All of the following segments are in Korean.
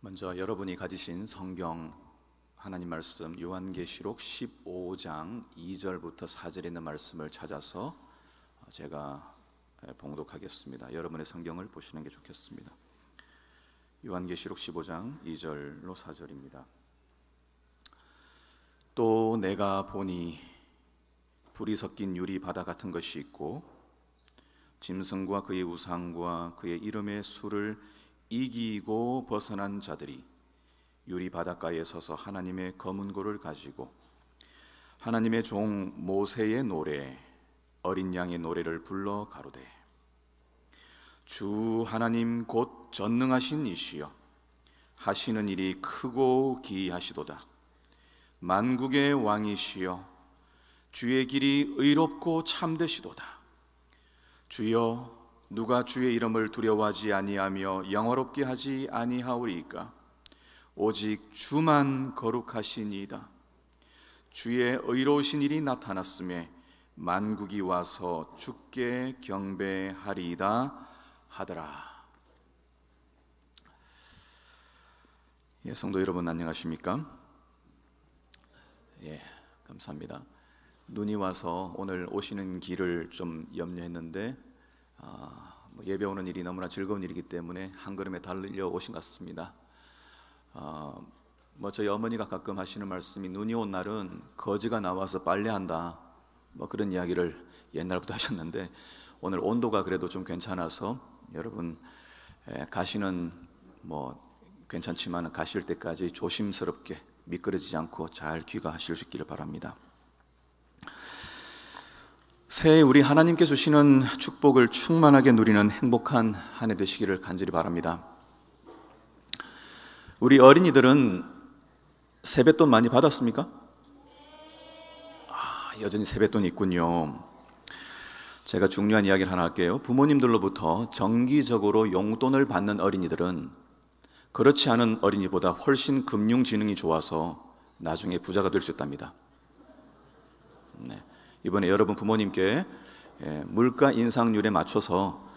먼저 여러분이 가지신 성경 하나님 말씀 요한계시록 15장 2절부터 4절에 있는 말씀을 찾아서 제가 봉독하겠습니다. 여러분의 성경을 보시는 게 좋겠습니다. 요한계시록 15장 2절로 4절입니다. 또 내가 보니 불이 섞인 유리 바다 같은 것이 있고 짐승과 그의 우상과 그의 이름의 수를 이기고 벗어난 자들이 유리 바닷가에 서서 하나님의 검은 고를 가지고 하나님의 종 모세의 노래 어린 양의 노래를 불러 가로되 주 하나님 곧 전능하신 이시여 하시는 일이 크고 기이하시도다. 만국의 왕이시여 주의 길이 의롭고 참되시도다. 주여 누가 주의 이름을 두려워하지 아니하며 영화롭게 하지 아니하오리이까? 오직 주만 거룩하시니이다. 주의 의로우신 일이 나타났음에 만국이 와서 주께 경배하리이다 하더라. 성도 여러분 안녕하십니까? 감사합니다. 눈이 와서 오늘 오시는 길을 좀 염려했는데 예배 오는 일이 너무나 즐거운 일이기 때문에 한 걸음에 달려오신 것 같습니다. 저희 어머니가 가끔 하시는 말씀이 눈이 온 날은 거지가 나와서 빨래한다 그런 이야기를 옛날부터 하셨는데 오늘 온도가 그래도 좀 괜찮아서 여러분 가시는 괜찮지만 가실 때까지 조심스럽게 미끄러지지 않고 잘 귀가하실 수 있기를 바랍니다. 새해 우리 하나님께 주시는 축복을 충만하게 누리는 행복한 한 해 되시기를 간절히 바랍니다. 우리 어린이들은 세뱃돈 많이 받았습니까? 여전히 세뱃돈이 있군요. 제가 중요한 이야기를 하나 할게요. 부모님들로부터 정기적으로 용돈을 받는 어린이들은 그렇지 않은 어린이보다 훨씬 금융지능이 좋아서 나중에 부자가 될 수 있답니다. 이번에 여러분 부모님께 물가 인상률에 맞춰서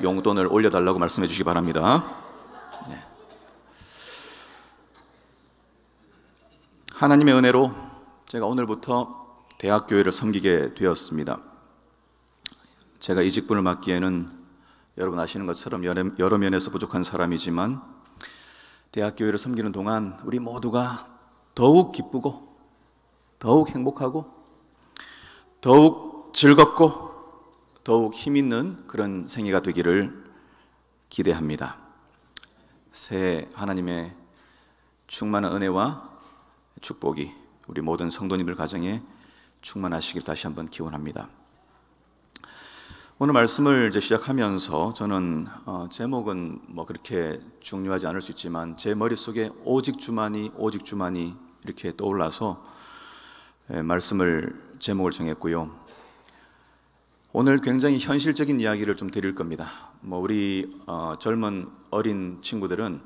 용돈을 올려달라고 말씀해 주시기 바랍니다. 하나님의 은혜로 제가 오늘부터 대학교회를 섬기게 되었습니다. 제가 이 직분을 맡기에는 여러분 아시는 것처럼 여러 면에서 부족한 사람이지만 대학교회를 섬기는 동안 우리 모두가 더욱 기쁘고 더욱 행복하고 더욱 즐겁고 더욱 힘있는 그런 생애가 되기를 기대합니다. 새해 하나님의 충만한 은혜와 축복이 우리 모든 성도님들 가정에 충만하시길 다시 한번 기원합니다. 오늘 말씀을 시작하면서 저는 제목은 그렇게 중요하지 않을 수 있지만 제 머릿속에 오직 주만이 이렇게 떠올라서 말씀을 제목을 정했고요. 오늘 굉장히 현실적인 이야기를 좀 드릴 겁니다. 우리 젊은 어린 친구들은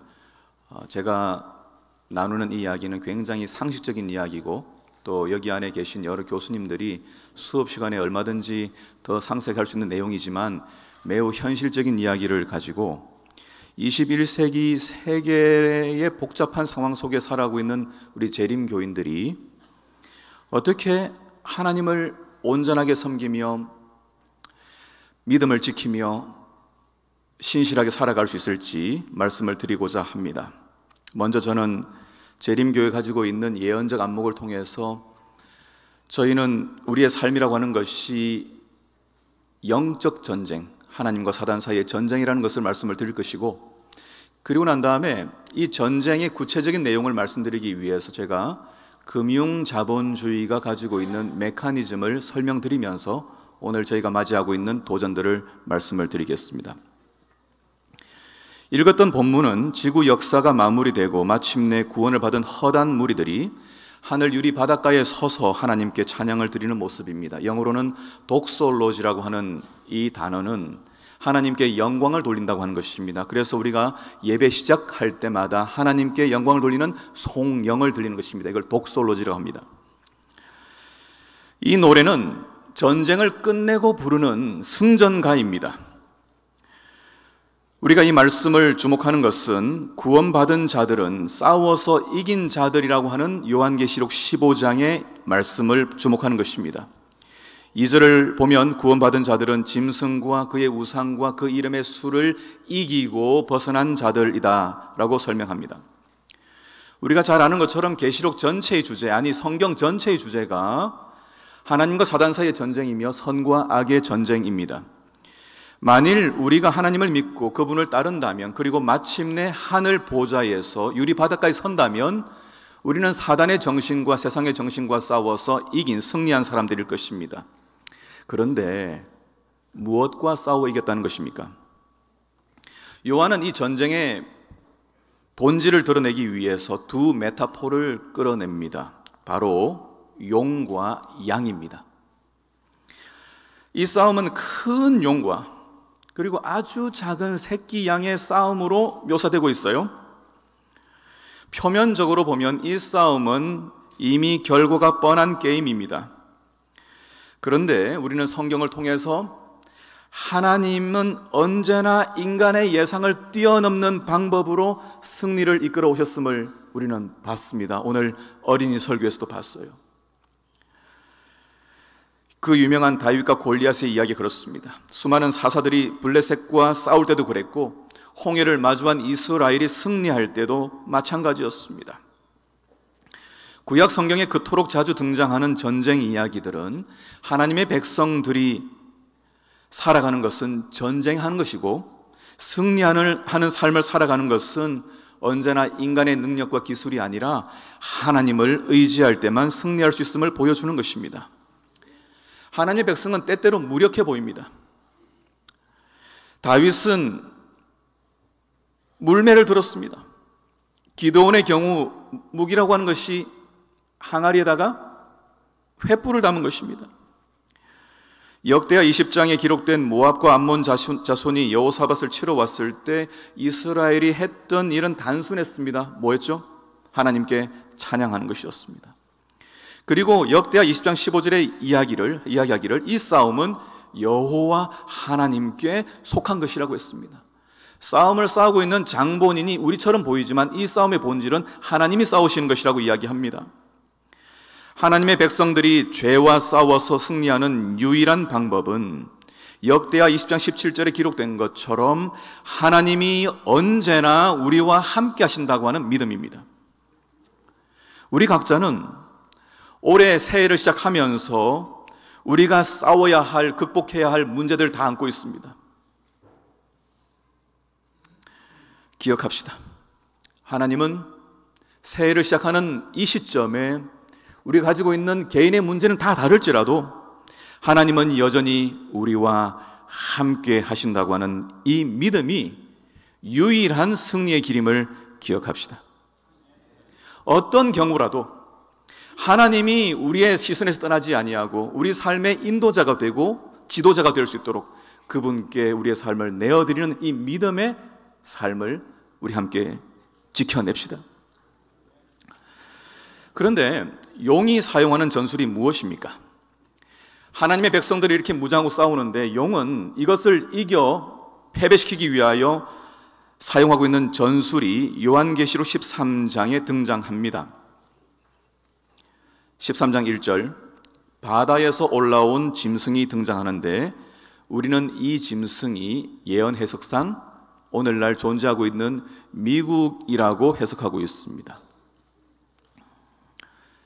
제가 나누는 이 이야기는 굉장히 상식적인 이야기고 또 여기 안에 계신 여러 교수님들이 수업 시간에 얼마든지 더 상세하게 할 수 있는 내용이지만 매우 현실적인 이야기를 가지고 21세기 세계의 복잡한 상황 속에 살아가고 있는 우리 재림교인들이 어떻게 하나님을 온전하게 섬기며 믿음을 지키며 신실하게 살아갈 수 있을지 말씀을 드리고자 합니다. 먼저 저는 재림교회 가지고 있는 예언적 안목을 통해서 저희는 우리의 삶이라고 하는 것이 영적 전쟁, 하나님과 사단 사이의 전쟁이라는 것을 말씀을 드릴 것이고 그리고 난 다음에 이 전쟁의 구체적인 내용을 말씀드리기 위해서 제가 금융자본주의가 가지고 있는 메커니즘을 설명드리면서 오늘 저희가 맞이하고 있는 도전들을 말씀을 드리겠습니다. 읽었던 본문은 지구 역사가 마무리되고 마침내 구원을 받은 허단 무리들이 하늘 유리 바닷가에 서서 하나님께 찬양을 드리는 모습입니다. 영어로는 독솔로지라고 하는 이 단어는 하나님께 영광을 돌린다고 하는 것입니다. 그래서 우리가 예배 시작할 때마다 하나님께 영광을 돌리는 송영을 드리는 것입니다. 이걸 독솔로지라고 합니다. 이 노래는 전쟁을 끝내고 부르는 승전가입니다. 우리가 이 말씀을 주목하는 것은 구원받은 자들은 싸워서 이긴 자들이라고 하는 요한계시록 15장의 말씀을 주목하는 것입니다. 2절을 보면 구원받은 자들은 짐승과 그의 우상과 그 이름의 수를 이기고 벗어난 자들이다 라고 설명합니다. 우리가 잘 아는 것처럼 계시록 전체의 주제, 아니 성경 전체의 주제가 하나님과 사단 사이의 전쟁이며 선과 악의 전쟁입니다. 만일 우리가 하나님을 믿고 그분을 따른다면, 그리고 마침내 하늘 보좌에서 유리 바닥까지 선다면 우리는 사단의 정신과 세상의 정신과 싸워서 이긴, 승리한 사람들일 것입니다. 그런데 무엇과 싸워 이겼다는 것입니까? 요한은 이 전쟁의 본질을 드러내기 위해서 두 메타포를 끌어냅니다. 바로 용과 양입니다. 이 싸움은 큰 용과 그리고 아주 작은 새끼 양의 싸움으로 묘사되고 있어요. 표면적으로 보면 이 싸움은 이미 결과가 뻔한 게임입니다. 그런데 우리는 성경을 통해서 하나님은 언제나 인간의 예상을 뛰어넘는 방법으로 승리를 이끌어 오셨음을 우리는 봤습니다. 오늘 어린이 설교에서도 봤어요. 그 유명한 다윗과 골리앗의 이야기 그렇습니다. 수많은 사사들이 블레셋과 싸울 때도 그랬고, 홍해를 마주한 이스라엘이 승리할 때도 마찬가지였습니다. 구약 성경에 그토록 자주 등장하는 전쟁 이야기들은 하나님의 백성들이 살아가는 것은 전쟁하는 것이고, 승리하는 삶을 살아가는 것은 언제나 인간의 능력과 기술이 아니라 하나님을 의지할 때만 승리할 수 있음을 보여주는 것입니다. 하나님의 백성은 때때로 무력해 보입니다. 다윗은 물매를 들었습니다. 기드온의 경우 무기라고 하는 것이 항아리에다가 횃불을 담은 것입니다. 역대하 20장에 기록된 모압과 암몬 자손이 여호사밧을 치러 왔을 때 이스라엘이 했던 일은 단순했습니다. 뭐였죠? 하나님께 찬양하는 것이었습니다. 그리고 역대하 20장 15절에 이야기하기를 이 싸움은 여호와 하나님께 속한 것이라고 했습니다. 싸움을 싸우고 있는 장본인이 우리처럼 보이지만 이 싸움의 본질은 하나님이 싸우시는 것이라고 이야기합니다. 하나님의 백성들이 죄와 싸워서 승리하는 유일한 방법은 역대하 20장 17절에 기록된 것처럼 하나님이 언제나 우리와 함께 하신다고 하는 믿음입니다. 우리 각자는 올해 새해를 시작하면서 우리가 싸워야 할, 극복해야 할 문제들을 다 안고 있습니다. 기억합시다. 하나님은 새해를 시작하는 이 시점에 우리가 가지고 있는 개인의 문제는 다 다를지라도 하나님은 여전히 우리와 함께 하신다고 하는 이 믿음이 유일한 승리의 길임을 기억합시다. 어떤 경우라도 하나님이 우리의 시선에서 떠나지 아니하고 우리 삶의 인도자가 되고 지도자가 될 수 있도록 그분께 우리의 삶을 내어드리는 이 믿음의 삶을 우리 함께 지켜냅시다. 그런데 용이 사용하는 전술이 무엇입니까? 하나님의 백성들이 이렇게 무장하고 싸우는데 용은 이것을 이겨 패배시키기 위하여 사용하고 있는 전술이 요한계시록 13장에 등장합니다. 13장 1절, 바다에서 올라온 짐승이 등장하는데 우리는 이 짐승이 예언 해석상 오늘날 존재하고 있는 미국이라고 해석하고 있습니다.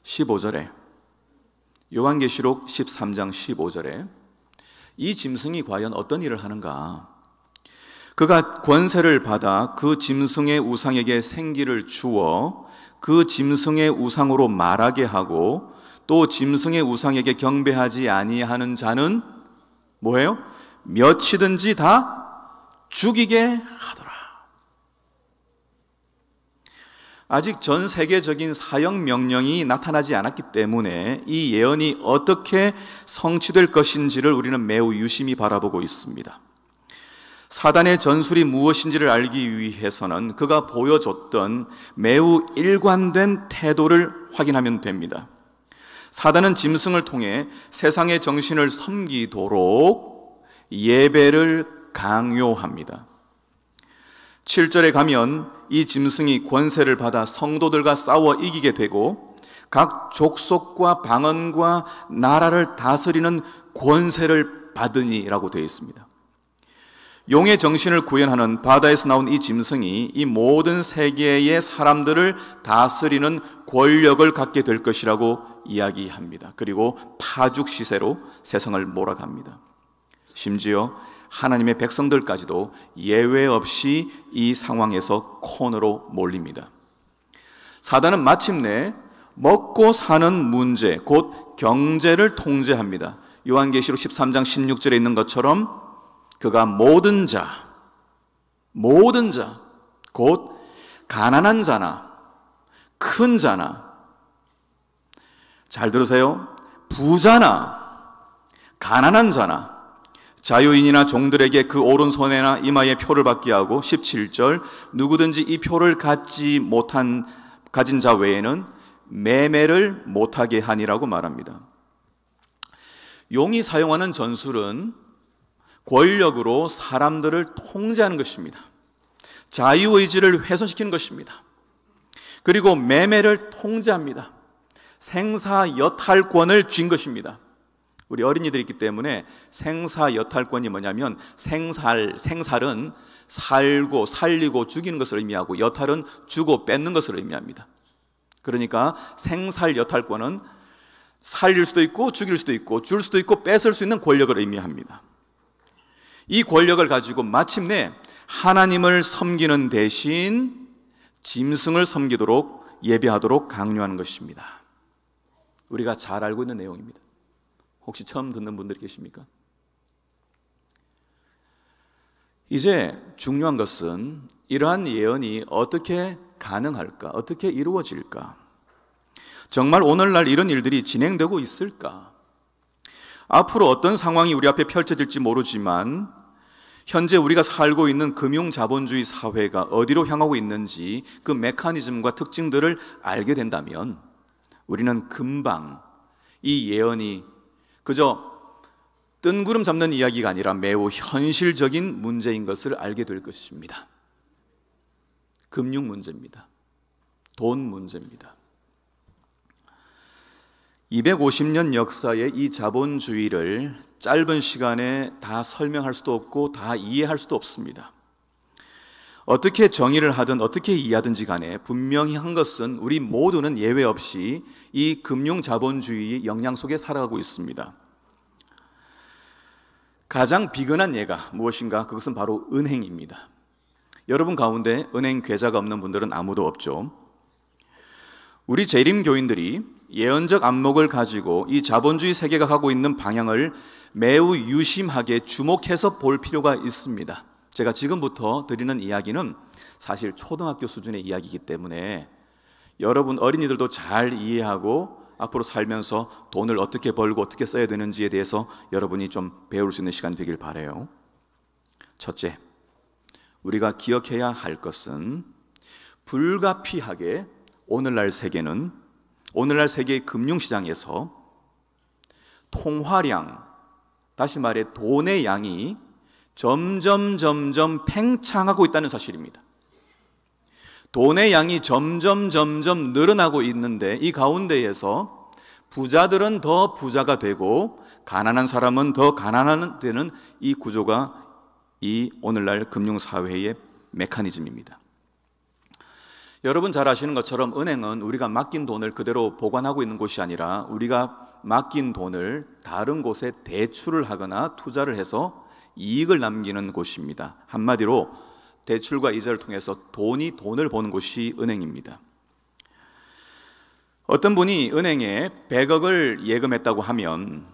15절에, 요한계시록 13장 15절에 이 짐승이 과연 어떤 일을 하는가? 그가 권세를 받아 그 짐승의 우상에게 생기를 주어 그 짐승의 우상으로 말하게 하고 또 짐승의 우상에게 경배하지 아니하는 자는 뭐예요? 몇이든지 다 죽이게 하더라. 아직 전 세계적인 사형 명령이 나타나지 않았기 때문에 이 예언이 어떻게 성취될 것인지를 우리는 매우 유심히 바라보고 있습니다. 사단의 전술이 무엇인지를 알기 위해서는 그가 보여줬던 매우 일관된 태도를 확인하면 됩니다. 사단은 짐승을 통해 세상의 정신을 섬기도록 예배를 강요합니다. 7절에 가면 이 짐승이 권세를 받아 성도들과 싸워 이기게 되고 각 족속과 방언과 나라를 다스리는 권세를 받으니라고 되어 있습니다. 용의 정신을 구현하는 바다에서 나온 이 짐승이 이 모든 세계의 사람들을 다스리는 권력을 갖게 될 것이라고 이야기합니다. 그리고 파죽 시세로 세상을 몰아갑니다. 심지어 하나님의 백성들까지도 예외 없이 이 상황에서 코너로 몰립니다. 사단은 마침내 먹고 사는 문제, 곧 경제를 통제합니다. 요한계시록 13장 16절에 있는 것처럼 그가 모든 자, 곧 가난한 자나 큰 자나, 잘 들으세요, 부자나 가난한 자나 자유인이나 종들에게 그 오른손에나 이마에 표를 받게 하고 17절 누구든지 이 표를 가진 자 외에는 매매를 못하게 하니라고 말합니다. 용이 사용하는 전술은 권력으로 사람들을 통제하는 것입니다. 자유의지를 훼손시키는 것입니다. 그리고 매매를 통제합니다. 생사여탈권을 쥔 것입니다. 우리 어린이들이 있기 때문에 생사여탈권이 뭐냐면 생살은 살고 살리고 죽이는 것을 의미하고 여탈은 주고 뺏는 것을 의미합니다. 그러니까 생살여탈권은 살릴 수도 있고 죽일 수도 있고 줄 수도 있고 뺏을 수 있는 권력을 의미합니다. 이 권력을 가지고 마침내 하나님을 섬기는 대신 짐승을 섬기도록 예배하도록 강요하는 것입니다. 우리가 잘 알고 있는 내용입니다. 혹시 처음 듣는 분들이 계십니까? 이제 중요한 것은 이러한 예언이 어떻게 가능할까? 어떻게 이루어질까? 정말 오늘날 이런 일들이 진행되고 있을까? 앞으로 어떤 상황이 우리 앞에 펼쳐질지 모르지만 현재 우리가 살고 있는 금융자본주의 사회가 어디로 향하고 있는지 그 메커니즘과 특징들을 알게 된다면 우리는 금방 이 예언이 그저 뜬구름 잡는 이야기가 아니라 매우 현실적인 문제인 것을 알게 될 것입니다. 금융 문제입니다. 돈 문제입니다. 250년 역사의 이 자본주의를 짧은 시간에 다 설명할 수도 없고 다 이해할 수도 없습니다. 어떻게 정의를 하든 어떻게 이해하든지 간에 분명히 한 것은 우리 모두는 예외 없이 이 금융 자본주의의 영향 속에 살아가고 있습니다. 가장 비근한 예가 무엇인가? 그것은 바로 은행입니다. 여러분 가운데 은행 계좌가 없는 분들은 아무도 없죠. 우리 재림교인들이 예언적 안목을 가지고 이 자본주의 세계가 가고 있는 방향을 매우 유심하게 주목해서 볼 필요가 있습니다. 제가 지금부터 드리는 이야기는 사실 초등학교 수준의 이야기이기 때문에 여러분 어린이들도 잘 이해하고 앞으로 살면서 돈을 어떻게 벌고 어떻게 써야 되는지에 대해서 여러분이 좀 배울 수 있는 시간이 되길 바라요. 첫째, 우리가 기억해야 할 것은 불가피하게 오늘날 세계의 금융시장에서 통화량, 다시 말해 돈의 양이 점점 팽창하고 있다는 사실입니다. 돈의 양이 점점 늘어나고 있는데 이 가운데에서 부자들은 더 부자가 되고 가난한 사람은 더 가난한 되는 이 구조가 이 오늘날 금융사회의 메커니즘입니다. 여러분 잘 아시는 것처럼 은행은 우리가 맡긴 돈을 그대로 보관하고 있는 곳이 아니라 우리가 맡긴 돈을 다른 곳에 대출을 하거나 투자를 해서 이익을 남기는 곳입니다. 한마디로 대출과 이자를 통해서 돈을 버는 곳이 은행입니다. 어떤 분이 은행에 100억을 예금했다고 하면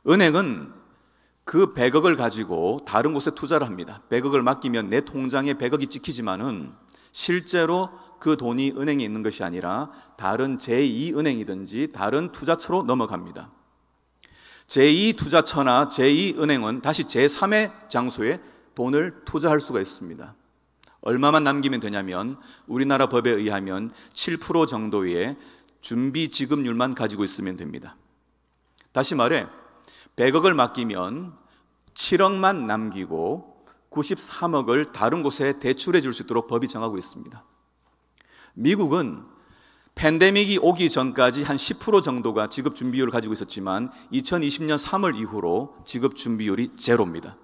은행은 그 100억을 가지고 다른 곳에 투자를 합니다. 100억을 맡기면 내 통장에 100억이 찍히지만은 실제로 그 돈이 은행에 있는 것이 아니라 다른 제2은행이든지 다른 투자처로 넘어갑니다. 제2투자처나 제2은행은 다시 제3의 장소에 돈을 투자할 수가 있습니다. 얼마만 남기면 되냐면 우리나라 법에 의하면 7% 정도의 준비 지급률만 가지고 있으면 됩니다. 다시 말해 100억을 맡기면 7억만 남기고 93억을 다른 곳에 대출해 줄 수 있도록 법이 정하고 있습니다. 미국은 팬데믹이 오기 전까지 한 10% 정도가 지급 준비율을 가지고 있었지만 2020년 3월 이후로 지급 준비율이 제로입니다.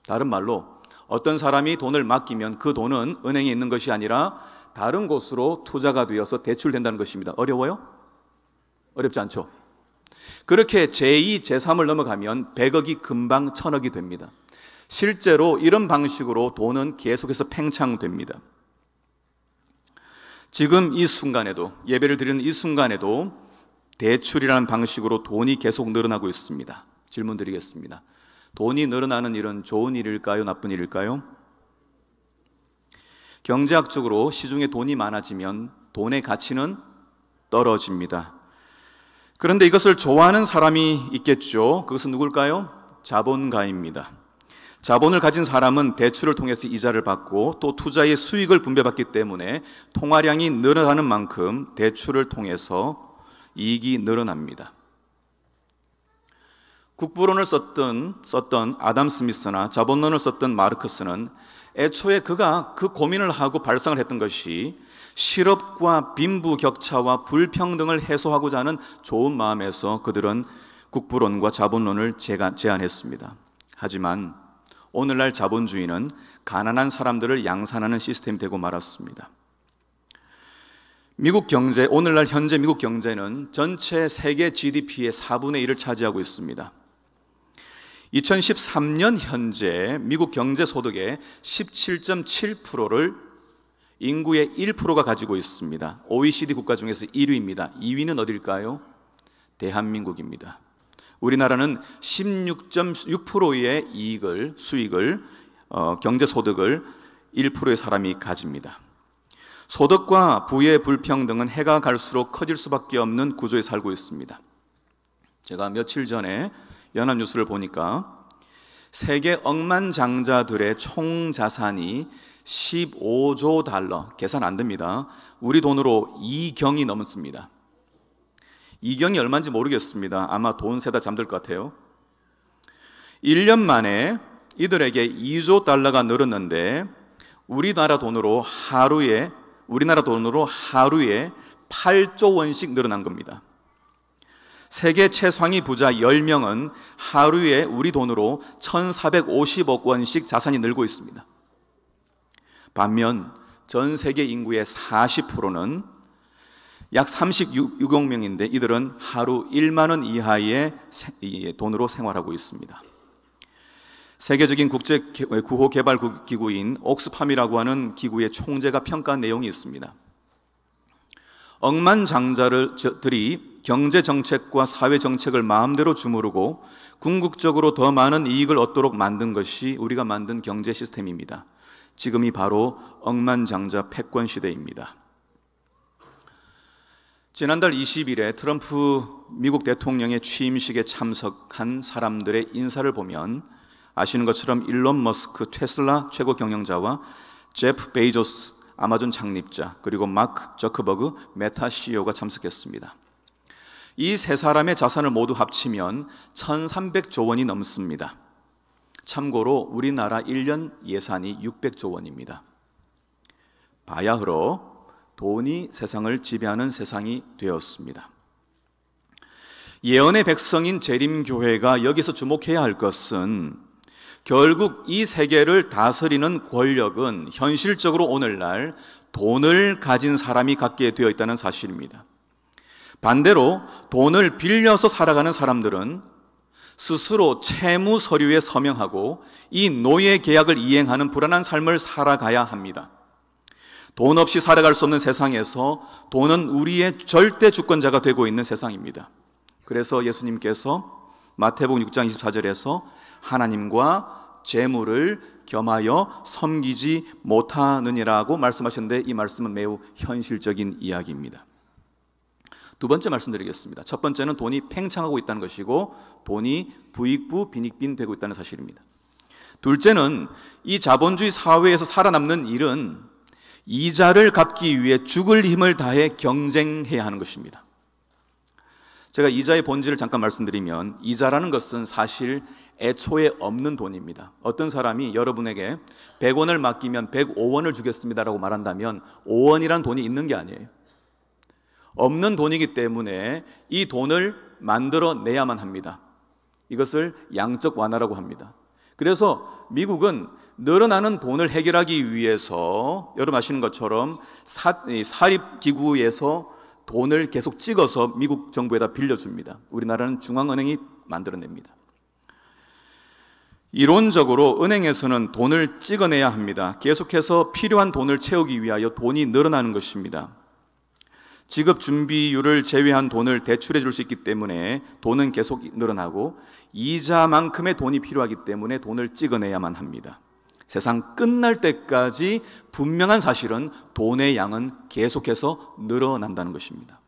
다른 말로 어떤 사람이 돈을 맡기면 그 돈은 은행에 있는 것이 아니라 다른 곳으로 투자가 되어서 대출된다는 것입니다. 어려워요? 어렵지 않죠? 그렇게 제2, 제3을 넘어가면 100억이 금방 1000억이 됩니다. 실제로 이런 방식으로 돈은 계속해서 팽창됩니다. 지금 이 순간에도, 예배를 드리는 이 순간에도 대출이라는 방식으로 돈이 계속 늘어나고 있습니다. 질문 드리겠습니다. 돈이 늘어나는 일은 좋은 일일까요? 나쁜 일일까요? 경제학적으로 시중에 돈이 많아지면 돈의 가치는 떨어집니다. 그런데 이것을 좋아하는 사람이 있겠죠. 그것은 누굴까요? 자본가입니다. 자본을 가진 사람은 대출을 통해서 이자를 받고 또 투자의 수익을 분배받기 때문에 통화량이 늘어나는 만큼 대출을 통해서 이익이 늘어납니다. 국부론을 썼던 아담 스미스나 자본론을 썼던 마르크스는 애초에 그가 그 고민을 하고 발상을 했던 것이 실업과 빈부격차와 불평등을 해소하고자 하는 좋은 마음에서 그들은 국부론과 자본론을 제안했습니다. 하지만 오늘날 자본주의는 가난한 사람들을 양산하는 시스템이 되고 말았습니다. 미국 경제, 오늘날 현재 미국 경제는 전체 세계 GDP의 4분의 1을 차지하고 있습니다. 2013년 현재 미국 경제 소득의 17.7%를 인구의 1%가 가지고 있습니다. OECD 국가 중에서 1위입니다. 2위는 어딜까요? 대한민국입니다. 우리나라는 16.6%의 수익을, 경제소득을 1%의 사람이 가집니다. 소득과 부의 불평등은 해가 갈수록 커질 수밖에 없는 구조에 살고 있습니다. 제가 며칠 전에 연합뉴스를 보니까 세계 억만장자들의 총 자산이 15조 달러, 계산 안 됩니다. 우리 돈으로 2경이 넘습니다. 2경이 얼마인지 모르겠습니다. 아마 돈 세다 잠들 것 같아요. 1년 만에 이들에게 2조 달러가 늘었는데 우리나라 돈으로 하루에 8조 원씩 늘어난 겁니다. 세계 최상위 부자 10명은 하루에 우리 돈으로 1,450억 원씩 자산이 늘고 있습니다. 반면 전 세계 인구의 40%는 약 36억 명인데 이들은 하루 1만 원 이하의 돈으로 생활하고 있습니다. 세계적인 국제 구호 개발 기구인 옥스팜이라고 하는 기구의 총재가 평가한 내용이 있습니다. 억만장자들이 경제정책과 사회정책을 마음대로 주무르고 궁극적으로 더 많은 이익을 얻도록 만든 것이 우리가 만든 경제 시스템입니다. 지금이 바로 억만장자 패권 시대입니다. 지난달 20일에 트럼프 미국 대통령의 취임식에 참석한 사람들의 인사를 보면 아시는 것처럼 일론 머스크 테슬라 최고 경영자와 제프 베이조스 아마존 창립자, 그리고 마크 저커버그 메타 CEO가 참석했습니다. 이 세 사람의 자산을 모두 합치면 1,300조 원이 넘습니다. 참고로 우리나라 1년 예산이 600조 원입니다. 바야흐로 돈이 세상을 지배하는 세상이 되었습니다. 예언의 백성인 재림교회가 여기서 주목해야 할 것은 결국 이 세계를 다스리는 권력은 현실적으로 오늘날 돈을 가진 사람이 갖게 되어 있다는 사실입니다. 반대로 돈을 빌려서 살아가는 사람들은 스스로 채무 서류에 서명하고 이 노예 계약을 이행하는 불안한 삶을 살아가야 합니다. 돈 없이 살아갈 수 없는 세상에서 돈은 우리의 절대 주권자가 되고 있는 세상입니다. 그래서 예수님께서 마태복음 6장 24절에서 하나님과 재물을 겸하여 섬기지 못하느니라고 말씀하셨는데 이 말씀은 매우 현실적인 이야기입니다. 두 번째 말씀드리겠습니다. 첫 번째는 돈이 팽창하고 있다는 것이고 돈이 부익부 빈익빈 되고 있다는 사실입니다. 둘째는 이 자본주의 사회에서 살아남는 일은 이자를 갚기 위해 죽을 힘을 다해 경쟁해야 하는 것입니다. 제가 이자의 본질을 잠깐 말씀드리면, 이자라는 것은 사실 애초에 없는 돈입니다. 어떤 사람이 여러분에게 100원을 맡기면 105원을 주겠습니다라고 말한다면 5원이란 돈이 있는 게 아니에요. 없는 돈이기 때문에 이 돈을 만들어내야만 합니다. 이것을 양적 완화라고 합니다. 그래서 미국은 늘어나는 돈을 해결하기 위해서 여러분 아시는 것처럼 사립기구에서 돈을 계속 찍어서 미국 정부에다 빌려줍니다. 우리나라는 중앙은행이 만들어냅니다. 이론적으로 은행에서는 돈을 찍어내야 합니다. 계속해서 필요한 돈을 채우기 위하여 돈이 늘어나는 것입니다. 지급 준비율을 제외한 돈을 대출해 줄 수 있기 때문에 돈은 계속 늘어나고, 이자만큼의 돈이 필요하기 때문에 돈을 찍어내야만 합니다. 세상 끝날 때까지 분명한 사실은 돈의 양은 계속해서 늘어난다는 것입니다.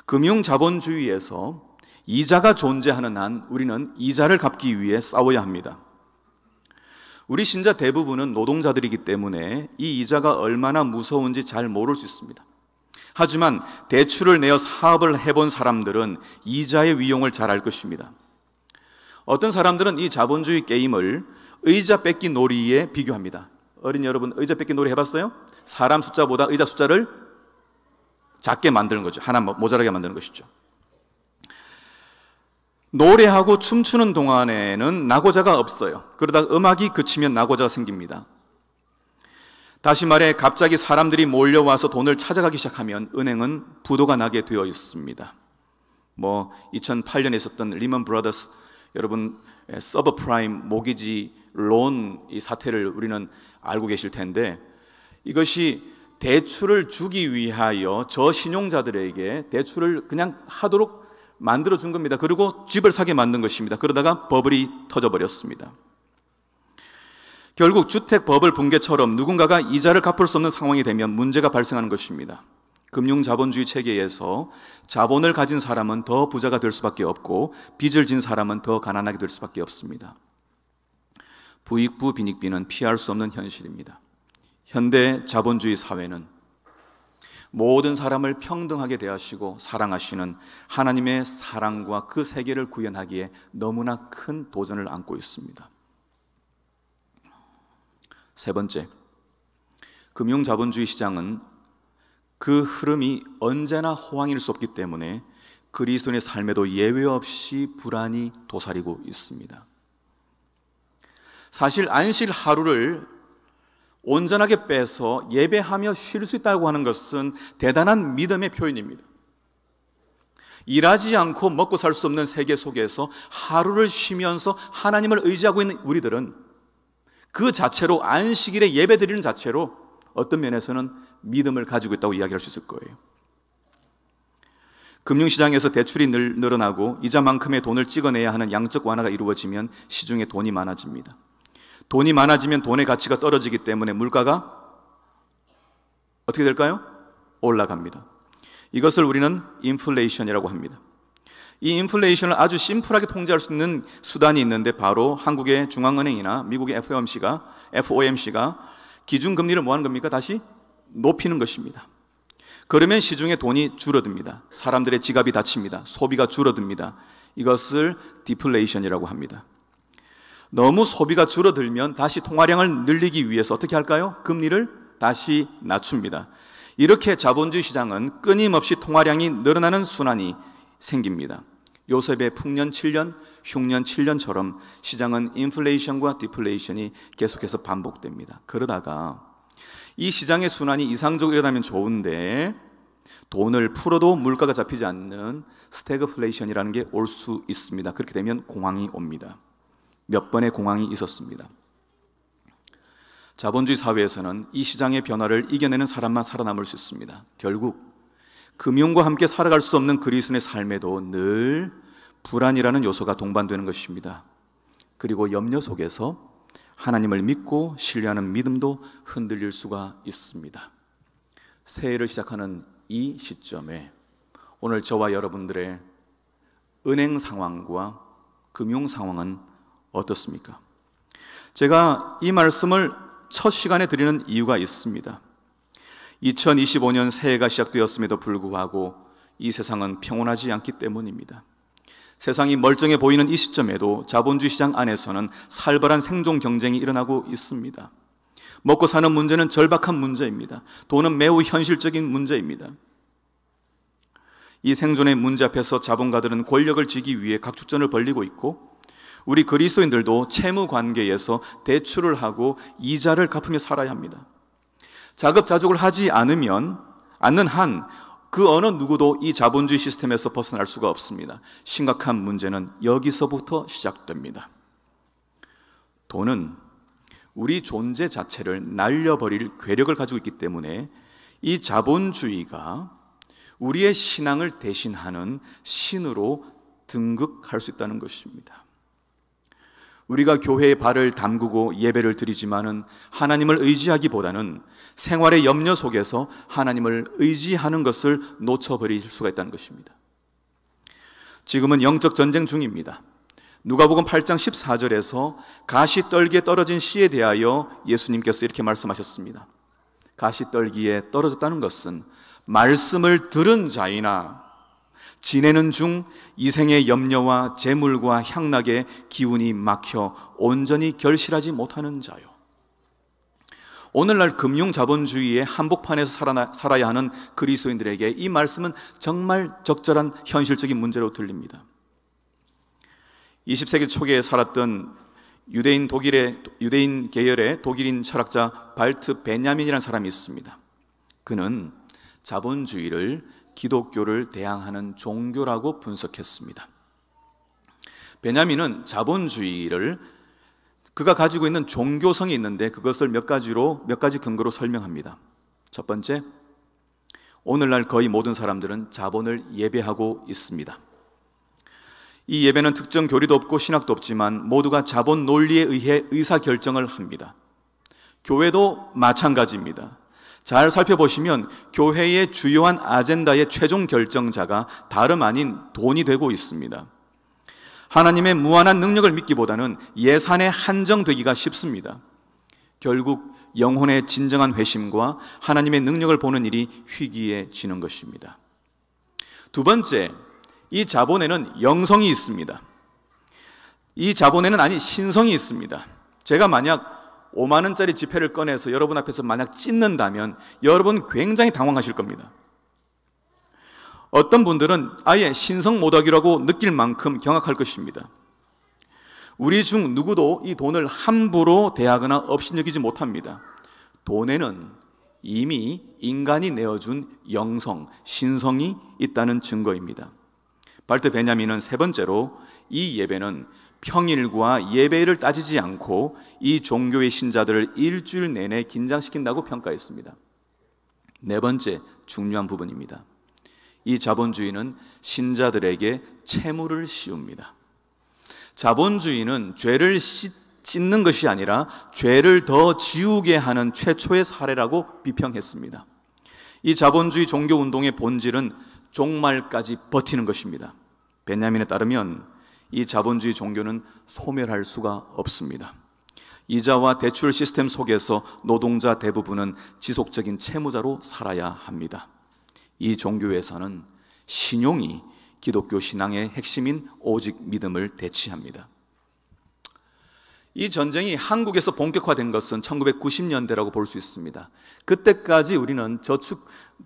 금융자본주의에서 이자가 존재하는 한 우리는 이자를 갚기 위해 싸워야 합니다. 우리 신자 대부분은 노동자들이기 때문에 이 이자가 얼마나 무서운지 잘 모를 수 있습니다. 하지만 대출을 내어 사업을 해본 사람들은 이자의 위용을 잘 알 것입니다. 어떤 사람들은 이 자본주의 게임을 의자 뺏기 놀이에 비교합니다. 어린 여러분, 의자 뺏기 놀이 해봤어요? 사람 숫자보다 의자 숫자를 작게 만드는 거죠. 하나 모자라게 만드는 것이죠. 노래하고 춤추는 동안에는 낙오자가 없어요. 그러다 음악이 그치면 낙오자가 생깁니다. 다시 말해, 갑자기 사람들이 몰려와서 돈을 찾아가기 시작하면 은행은 부도가 나게 되어 있습니다. 2008년에 있었던 리먼 브라더스, 여러분 서브프라임 모기지 론 이 사태를 우리는 알고 계실 텐데, 이것이 대출을 주기 위하여 저신용자들에게 대출을 그냥 하도록 만들어 준 겁니다. 그리고 집을 사게 만든 것입니다. 그러다가 버블이 터져버렸습니다. 결국 주택 버블 붕괴처럼 누군가가 이자를 갚을 수 없는 상황이 되면 문제가 발생하는 것입니다. 금융자본주의 체계에서 자본을 가진 사람은 더 부자가 될 수밖에 없고, 빚을 진 사람은 더 가난하게 될 수밖에 없습니다. 부익부 빈익빈은 피할 수 없는 현실입니다. 현대 자본주의 사회는 모든 사람을 평등하게 대하시고 사랑하시는 하나님의 사랑과 그 세계를 구현하기에 너무나 큰 도전을 안고 있습니다. 세 번째, 금융자본주의 시장은 그 흐름이 언제나 호황일 수 없기 때문에 그리스도인의 삶에도 예외 없이 불안이 도사리고 있습니다. 사실 안식 하루를 온전하게 빼서 예배하며 쉴 수 있다고 하는 것은 대단한 믿음의 표현입니다. 일하지 않고 먹고 살 수 없는 세계 속에서 하루를 쉬면서 하나님을 의지하고 있는 우리들은 그 자체로, 안식일에 예배 드리는 자체로 어떤 면에서는 믿음을 가지고 있다고 이야기할 수 있을 거예요. 금융시장에서 대출이 늘어나고 이자만큼의 돈을 찍어내야 하는 양적 완화가 이루어지면 시중에 돈이 많아집니다. 돈이 많아지면 돈의 가치가 떨어지기 때문에 물가가 어떻게 될까요? 올라갑니다. 이것을 우리는 인플레이션이라고 합니다. 이 인플레이션을 아주 심플하게 통제할 수 있는 수단이 있는데, 바로 한국의 중앙은행이나 미국의 FOMC가 기준금리를 뭐 하는 겁니까? 다시 높이는 것입니다. 그러면 시중에 돈이 줄어듭니다. 사람들의 지갑이 닫힙니다. 소비가 줄어듭니다. 이것을 디플레이션이라고 합니다. 너무 소비가 줄어들면 다시 통화량을 늘리기 위해서 어떻게 할까요? 금리를 다시 낮춥니다. 이렇게 자본주의 시장은 끊임없이 통화량이 늘어나는 순환이 생깁니다. 요셉의 풍년 7년, 흉년 7년처럼 시장은 인플레이션과 디플레이션이 계속해서 반복됩니다. 그러다가 이 시장의 순환이 이상적으로 일어나면 좋은데 돈을 풀어도 물가가 잡히지 않는 스태그플레이션이라는 게 올 수 있습니다. 그렇게 되면 공황이 옵니다. 몇 번의 공황이 있었습니다. 자본주의 사회에서는 이 시장의 변화를 이겨내는 사람만 살아남을 수 있습니다. 결국 금융과 함께 살아갈 수 없는 그리스도인의 삶에도 늘 불안이라는 요소가 동반되는 것입니다. 그리고 염려 속에서 하나님을 믿고 신뢰하는 믿음도 흔들릴 수가 있습니다. 새해를 시작하는 이 시점에 오늘 저와 여러분들의 은행 상황과 금융 상황은 어떻습니까? 제가 이 말씀을 첫 시간에 드리는 이유가 있습니다. 2025년 새해가 시작되었음에도 불구하고 이 세상은 평온하지 않기 때문입니다. 세상이 멀쩡해 보이는 이 시점에도 자본주의 시장 안에서는 살벌한 생존 경쟁이 일어나고 있습니다. 먹고 사는 문제는 절박한 문제입니다. 돈은 매우 현실적인 문제입니다. 이 생존의 문제 앞에서 자본가들은 권력을 쥐기 위해 각축전을 벌이고 있고, 우리 그리스도인들도 채무 관계에서 대출을 하고 이자를 갚으며 살아야 합니다. 자급자족을 하지 않는 한 그 어느 누구도 이 자본주의 시스템에서 벗어날 수가 없습니다. 심각한 문제는 여기서부터 시작됩니다. 돈은 우리 존재 자체를 날려버릴 괴력을 가지고 있기 때문에 이 자본주의가 우리의 신앙을 대신하는 신으로 등극할 수 있다는 것입니다. 우리가 교회에 발을 담그고 예배를 드리지만은 하나님을 의지하기보다는 생활의 염려 속에서 하나님을 의지하는 것을 놓쳐버릴 수가 있다는 것입니다. 지금은 영적 전쟁 중입니다. 누가복음 8장 14절에서 가시떨기에 떨어진 씨에 대하여 예수님께서 이렇게 말씀하셨습니다. 가시떨기에 떨어졌다는 것은 말씀을 들은 자이나 지내는 중 이생의 염려와 재물과 향락의 기운이 막혀 온전히 결실하지 못하는 자요. 오늘날 금융자본주의의 한복판에서 살아야 하는 그리스도인들에게 이 말씀은 정말 적절한 현실적인 문제로 들립니다. 20세기 초기에 살았던 유대인 계열의 독일인 철학자 발트 베냐민이라는 사람이 있습니다. 그는 자본주의를 기독교를 대항하는 종교라고 분석했습니다. 베냐민은 자본주의를 그가 가지고 있는 종교성이 있는데 그것을 몇 가지 근거로 설명합니다. 첫 번째, 오늘날 거의 모든 사람들은 자본을 예배하고 있습니다. 이 예배는 특정 교리도 없고 신학도 없지만 모두가 자본 논리에 의해 의사결정을 합니다. 교회도 마찬가지입니다. 잘 살펴보시면 교회의 주요한 아젠다의 최종 결정자가 다름 아닌 돈이 되고 있습니다. 하나님의 무한한 능력을 믿기보다는 예산에 한정되기가 쉽습니다. 결국 영혼의 진정한 회심과 하나님의 능력을 보는 일이 희귀해지는 것입니다. 두 번째, 이 자본에는 영성이 있습니다. 이 자본에는 신성이 있습니다. 제가 만약 5만 원짜리 지폐를 꺼내서 여러분 앞에서 만약 찢는다면 여러분 굉장히 당황하실 겁니다. 어떤 분들은 아예 신성 모독이라고 느낄 만큼 경악할 것입니다. 우리 중 누구도 이 돈을 함부로 대하거나 업신여기지 못합니다. 돈에는 이미 인간이 내어준 영성, 신성이 있다는 증거입니다. 발트 베냐민은 세 번째로 이 예배는 평일과 예배일을 따지지 않고 이 종교의 신자들을 일주일 내내 긴장시킨다고 평가했습니다. 네 번째 중요한 부분입니다. 이 자본주의는 신자들에게 채무를 씌웁니다. 자본주의는 죄를 씻는 것이 아니라 죄를 더 지우게 하는 최초의 사례라고 비평했습니다. 이 자본주의 종교운동의 본질은 종말까지 버티는 것입니다. 베냐민에 따르면 이 자본주의 종교는 소멸할 수가 없습니다. 이자와 대출 시스템 속에서 노동자 대부분은 지속적인 채무자로 살아야 합니다. 이 종교에서는 신용이 기독교 신앙의 핵심인 오직 믿음을 대치합니다. 이 전쟁이 한국에서 본격화된 것은 1990년대라고 볼 수 있습니다. 그때까지 우리는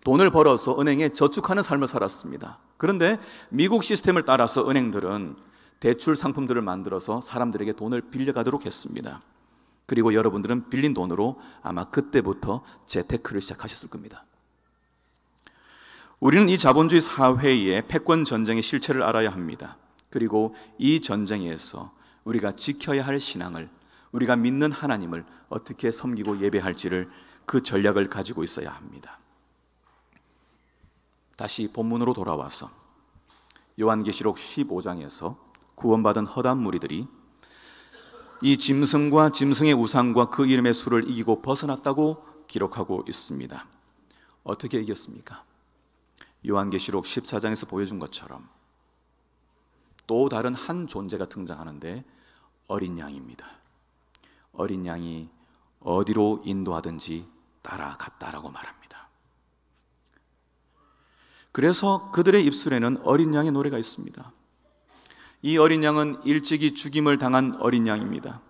돈을 벌어서 은행에 저축하는 삶을 살았습니다. 그런데 미국 시스템을 따라서 은행들은 대출 상품들을 만들어서 사람들에게 돈을 빌려가도록 했습니다. 그리고 여러분들은 빌린 돈으로 아마 그때부터 재테크를 시작하셨을 겁니다. 우리는 이 자본주의 사회의 패권 전쟁의 실체를 알아야 합니다. 그리고 이 전쟁에서 우리가 지켜야 할 신앙을, 우리가 믿는 하나님을 어떻게 섬기고 예배할지를 그 전략을 가지고 있어야 합니다. 다시 본문으로 돌아와서 요한계시록 15장에서 구원받은 허다한 무리들이 이 짐승과 짐승의 우상과 그 이름의 수를 이기고 벗어났다고 기록하고 있습니다. 어떻게 이겼습니까? 요한계시록 14장에서 보여준 것처럼 또 다른 한 존재가 등장하는데 어린 양입니다. 어린 양이 어디로 인도하든지 따라갔다라고 말합니다. 그래서 그들의 입술에는 어린 양의 노래가 있습니다. 이 어린 양은 일찍이 죽임을 당한 어린 양입니다.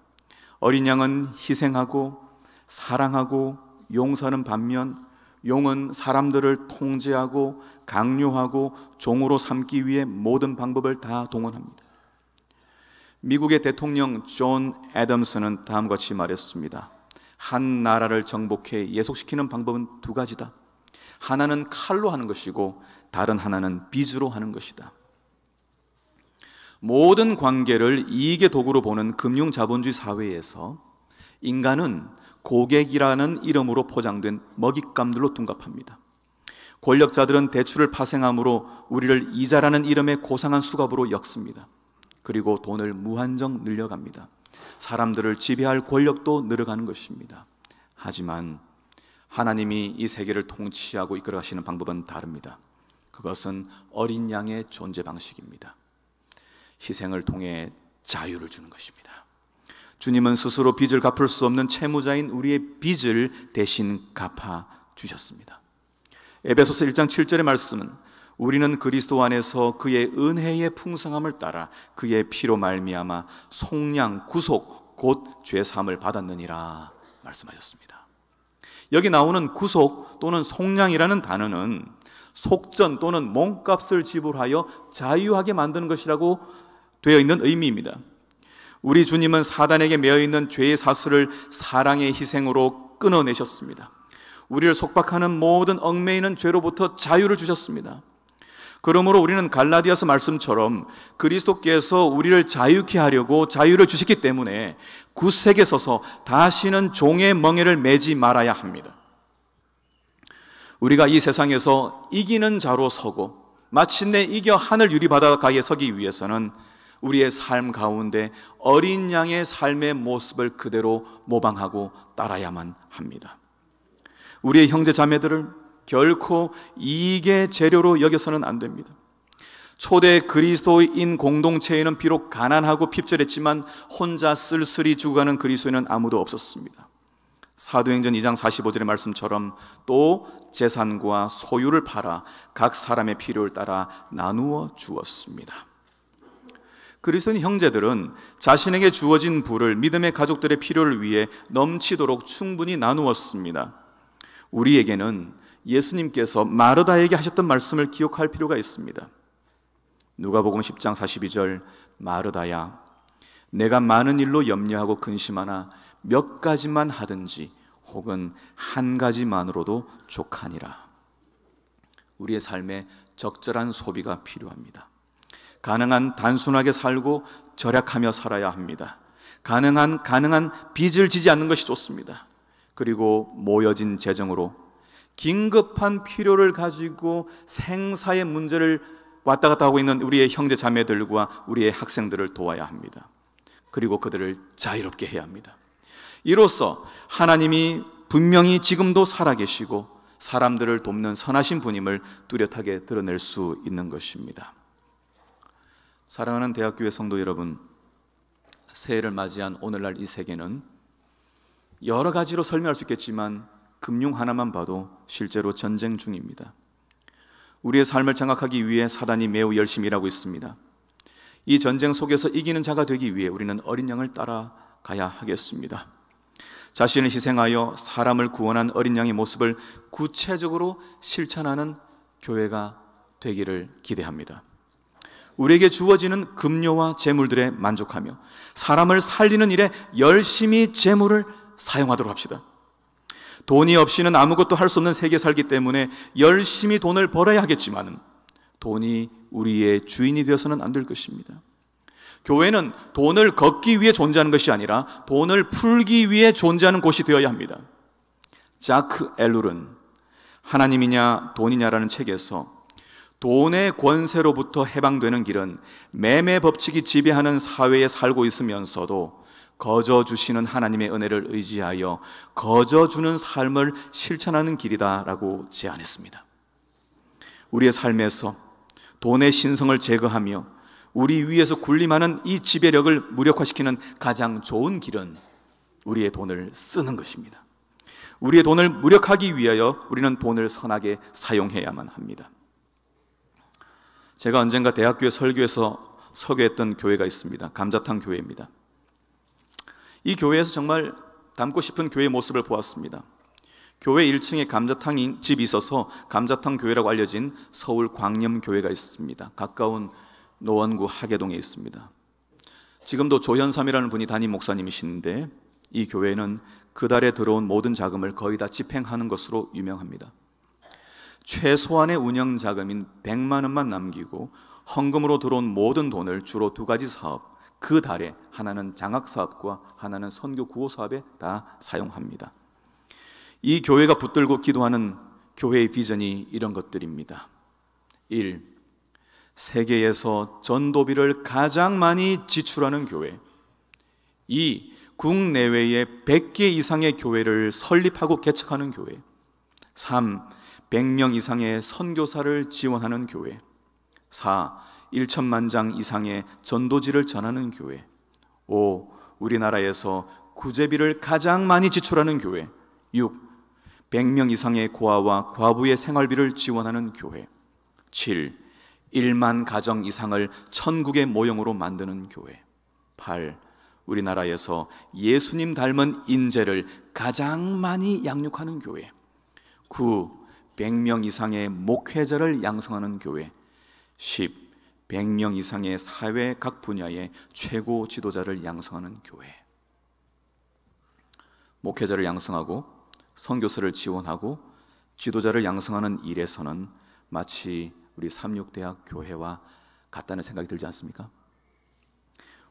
어린 양은 희생하고 사랑하고 용서하는 반면 용은 사람들을 통제하고 강요하고 종으로 삼기 위해 모든 방법을 다 동원합니다. 미국의 대통령 존 애덤스는 다음과 같이 말했습니다. 한 나라를 정복해 예속시키는 방법은 두 가지다. 하나는 칼로 하는 것이고 다른 하나는 빚으로 하는 것이다. 모든 관계를 이익의 도구로 보는 금융자본주의 사회에서 인간은 고객이라는 이름으로 포장된 먹잇감들로 둔갑합니다. 권력자들은 대출을 파생함으로 우리를 이자라는 이름의 고상한 수갑으로 엮습니다. 그리고 돈을 무한정 늘려갑니다. 사람들을 지배할 권력도 늘어가는 것입니다. 하지만 하나님이 이 세계를 통치하고 이끌어가시는 방법은 다릅니다. 그것은 어린 양의 존재 방식입니다. 희생을 통해 자유를 주는 것입니다. 주님은 스스로 빚을 갚을 수 없는 채무자인 우리의 빚을 대신 갚아 주셨습니다. 에베소서 1장 7절의 말씀은 우리는 그리스도 안에서 그의 은혜의 풍성함을 따라 그의 피로 말미암아 속량 구속 곧 죄 사함을 받았느니라 말씀하셨습니다. 여기 나오는 구속 또는 속량이라는 단어는 속전 또는 몸값을 지불하여 자유하게 만드는 것이라고 되어 있는 의미입니다. 우리 주님은 사단에게 매어있는 죄의 사슬을 사랑의 희생으로 끊어내셨습니다. 우리를 속박하는 모든 얽매이는 죄로부터 자유를 주셨습니다. 그러므로 우리는 갈라디아서 말씀처럼 그리스도께서 우리를 자유케 하려고 자유를 주셨기 때문에 굳세게 서서 다시는 종의 멍에를 매지 말아야 합니다. 우리가 이 세상에서 이기는 자로 서고 마침내 이겨 하늘 유리바다가에 서기 위해서는 우리의 삶 가운데 어린 양의 삶의 모습을 그대로 모방하고 따라야만 합니다. 우리의 형제 자매들을 결코 이익의 재료로 여겨서는 안 됩니다. 초대 그리스도인 공동체에는 비록 가난하고 핍절했지만 혼자 쓸쓸히 죽어가는 그리스도인은 아무도 없었습니다. 사도행전 2장 45절의 말씀처럼 또 재산과 소유를 팔아 각 사람의 필요를 따라 나누어 주었습니다. 그리스도인 형제들은 자신에게 주어진 부를 믿음의 가족들의 필요를 위해 넘치도록 충분히 나누었습니다. 우리에게는 예수님께서 마르다에게 하셨던 말씀을 기억할 필요가 있습니다. 누가복음 10장 42절 마르다야 내가 많은 일로 염려하고 근심하나 몇 가지만 하든지 혹은 한 가지만으로도 족하니라. 우리의 삶에 적절한 소비가 필요합니다. 가능한 단순하게 살고 절약하며 살아야 합니다. 가능한 빚을 지지 않는 것이 좋습니다. 그리고 모여진 재정으로 긴급한 필요를 가지고 생사의 문제를 왔다 갔다 하고 있는 우리의 형제 자매들과 우리의 학생들을 도와야 합니다. 그리고 그들을 자유롭게 해야 합니다. 이로써 하나님이 분명히 지금도 살아계시고 사람들을 돕는 선하신 분임을 뚜렷하게 드러낼 수 있는 것입니다. 사랑하는 대학교회 성도 여러분, 새해를 맞이한 오늘날 이 세계는 여러 가지로 설명할 수 있겠지만 금융 하나만 봐도 실제로 전쟁 중입니다. 우리의 삶을 장악하기 위해 사단이 매우 열심히 일하고 있습니다. 이 전쟁 속에서 이기는 자가 되기 위해 우리는 어린 양을 따라가야 하겠습니다. 자신을 희생하여 사람을 구원한 어린 양의 모습을 구체적으로 실천하는 교회가 되기를 기대합니다. 우리에게 주어지는 급료와 재물들에 만족하며 사람을 살리는 일에 열심히 재물을 사용하도록 합시다. 돈이 없이는 아무것도 할 수 없는 세계에 살기 때문에 열심히 돈을 벌어야 하겠지만 돈이 우리의 주인이 되어서는 안 될 것입니다. 교회는 돈을 걷기 위해 존재하는 것이 아니라 돈을 풀기 위해 존재하는 곳이 되어야 합니다. 자크 엘룰은 하나님이냐 돈이냐라는 책에서 돈의 권세로부터 해방되는 길은 매매 법칙이 지배하는 사회에 살고 있으면서도 거저 주시는 하나님의 은혜를 의지하여 거저 주는 삶을 실천하는 길이다라고 제안했습니다. 우리의 삶에서 돈의 신성을 제거하며 우리 위에서 군림하는 이 지배력을 무력화시키는 가장 좋은 길은 우리의 돈을 쓰는 것입니다. 우리의 돈을 무력하기 위하여 우리는 돈을 선하게 사용해야만 합니다. 제가 언젠가 대학교에 설교에서 설교했던 교회가 있습니다. 감자탕 교회입니다. 이 교회에서 정말 닮고 싶은 교회의 모습을 보았습니다. 교회 1층에 감자탕 집이 있어서 감자탕 교회라고 알려진 서울 광염교회가 있습니다. 가까운 노원구 하계동에 있습니다. 지금도 조현삼이라는 분이 담임 목사님이신데 이 교회는 그달에 들어온 모든 자금을 거의 다 집행하는 것으로 유명합니다. 최소한의 운영 자금인 100만 원만 남기고 헌금으로 들어온 모든 돈을 주로 두 가지 사업, 그 달에 하나는 장학사업과 하나는 선교 구호사업에 다 사용합니다. 이 교회가 붙들고 기도하는 교회의 비전이 이런 것들입니다. 1. 세계에서 전도비를 가장 많이 지출하는 교회. 2. 국내외에 100개 이상의 교회를 설립하고 개척하는 교회. 3. 100명 이상의 선교사를 지원하는 교회. 4. 1천만 장 이상의 전도지를 전하는 교회. 5. 우리나라에서 구제비를 가장 많이 지출하는 교회. 6. 100명 이상의 고아와 과부의 생활비를 지원하는 교회. 7. 1만 가정 이상을 천국의 모형으로 만드는 교회. 8. 우리나라에서 예수님 닮은 인재를 가장 많이 양육하는 교회. 9. 100명 이상의 목회자를 양성하는 교회. 10. 100명 이상의 사회 각 분야의 최고 지도자를 양성하는 교회. 목회자를 양성하고 선교사를 지원하고 지도자를 양성하는 일에서는 마치 우리 삼육대학 교회와 같다는 생각이 들지 않습니까?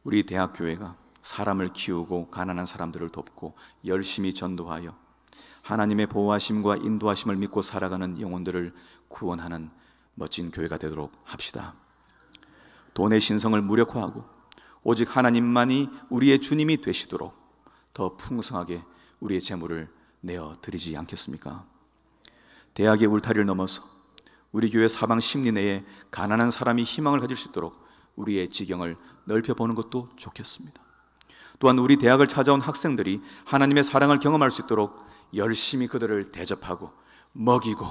우리 대학교회가 사람을 키우고 가난한 사람들을 돕고 열심히 전도하여 하나님의 보호하심과 인도하심을 믿고 살아가는 영혼들을 구원하는 멋진 교회가 되도록 합시다. 돈의 신성을 무력화하고 오직 하나님만이 우리의 주님이 되시도록 더 풍성하게 우리의 재물을 내어드리지 않겠습니까? 대학의 울타리를 넘어서 우리 교회 사방 십리 내에 가난한 사람이 희망을 가질 수 있도록 우리의 지경을 넓혀보는 것도 좋겠습니다. 또한 우리 대학을 찾아온 학생들이 하나님의 사랑을 경험할 수 있도록 열심히 그들을 대접하고 먹이고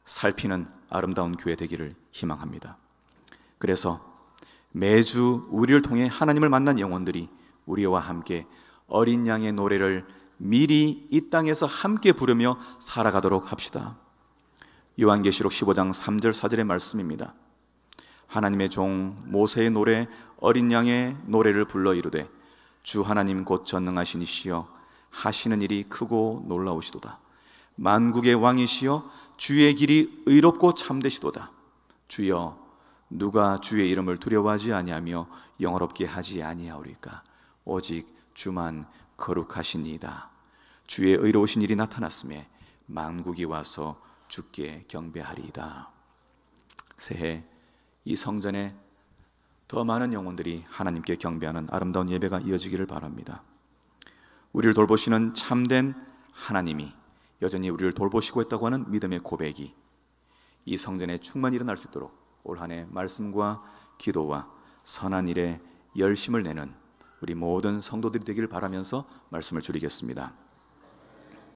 살피는 아름다운 교회 되기를 희망합니다. 그래서 매주 우리를 통해 하나님을 만난 영혼들이 우리와 함께 어린 양의 노래를 미리 이 땅에서 함께 부르며 살아가도록 합시다. 요한계시록 15장 3절 4절의 말씀입니다. 하나님의 종 모세의 노래 어린 양의 노래를 불러 이르되 주 하나님 곧 전능하신 이시여 하시는 일이 크고 놀라우시도다. 만국의 왕이시여 주의 길이 의롭고 참되시도다. 주여 누가 주의 이름을 두려워하지 아니하며 영어롭게 하지 아니하오리까. 오직 주만 거룩하시니이다. 주의 의로우신 일이 나타났음에 만국이 와서 주께 경배하리이다. 새해 이 성전에 더 많은 영혼들이 하나님께 경배하는 아름다운 예배가 이어지기를 바랍니다. 우리를 돌보시는 참된 하나님이 여전히 우리를 돌보시고 있다고 하는 믿음의 고백이 이 성전에 충만히 일어날 수 있도록 올 한 해 말씀과 기도와 선한 일에 열심을 내는 우리 모든 성도들이 되기를 바라면서 말씀을 줄이겠습니다.